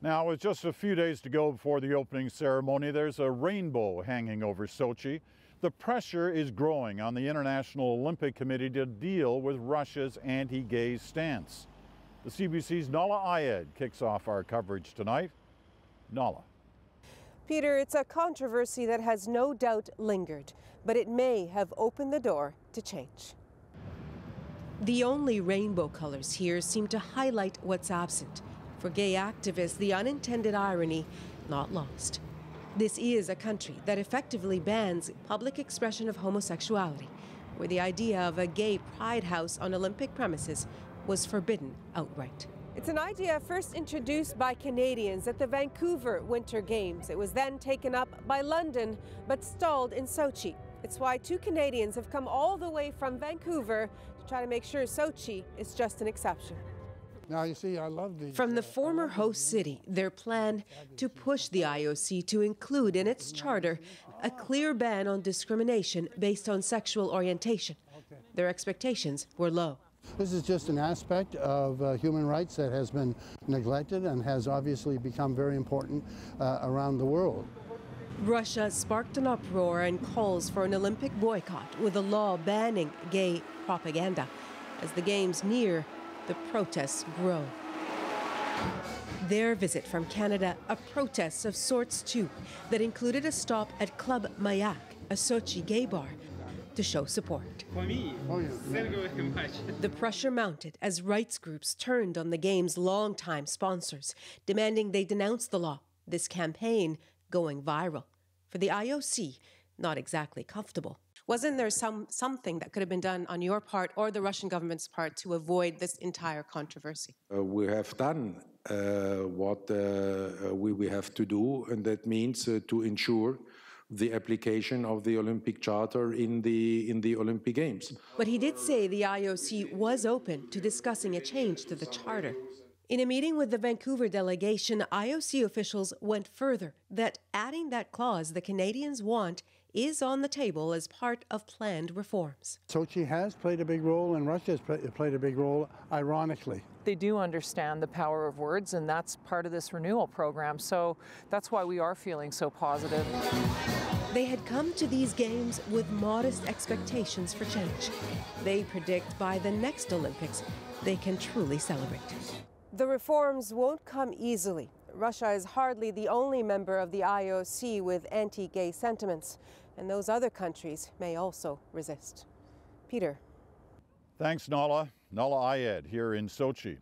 Now, with just a few days to go before the opening ceremony, there's a rainbow hanging over Sochi. The pressure is growing on the International Olympic Committee to deal with Russia's anti-gay stance. The CBC's Nala Ayed kicks off our coverage tonight. Nala. Peter, it's a controversy that has no doubt lingered, but it may have opened the door to change. The only rainbow colors here seem to highlight what's absent. For gay activists, the unintended irony not lost. This is a country that effectively bans public expression of homosexuality, where the idea of a gay pride house on Olympic premises was forbidden outright. It's an idea first introduced by Canadians at the Vancouver Winter Games. It was then taken up by London, but stalled in Sochi. It's why two Canadians have come all the way from Vancouver to try to make sure Sochi is just an exception. Now, you see, I love these. From the former host city, their plan to push the IOC to include in its charter a clear ban on discrimination based on sexual orientation. Their expectations were low. This is just an aspect of human rights that has been neglected and has obviously become very important around the world. Russia sparked an uproar and calls for an Olympic boycott with a law banning gay propaganda. As the Games near, the protests grow. Their visit from Canada, a protest of sorts too, that included a stop at Club Mayak, a Sochi gay bar, to show support. The pressure mounted as rights groups turned on the Games' longtime sponsors, demanding they denounce the law, this campaign going viral. For the IOC, not exactly comfortable. Wasn't there something that could have been done on your part or the Russian government's part to avoid this entire controversy? We have done what we have to do, and that means to ensure the application of the Olympic Charter in the Olympic Games. But he did say the IOC was open to discussing a change to the Charter. In a meeting with the Vancouver delegation, IOC officials went further, that adding that clause the Canadians want is on the table as part of planned reforms. Sochi has played a big role and Russia has played a big role, ironically. They do understand the power of words, and that's part of this renewal program, so that's why we are feeling so positive. They had come to these games with modest expectations for change. They predict by the next Olympics they can truly celebrate. The reforms won't come easily. Russia is hardly the only member of the IOC with anti-gay sentiments, and those other countries may also resist. Peter. Thanks, Nala. Nala Ayed here in Sochi.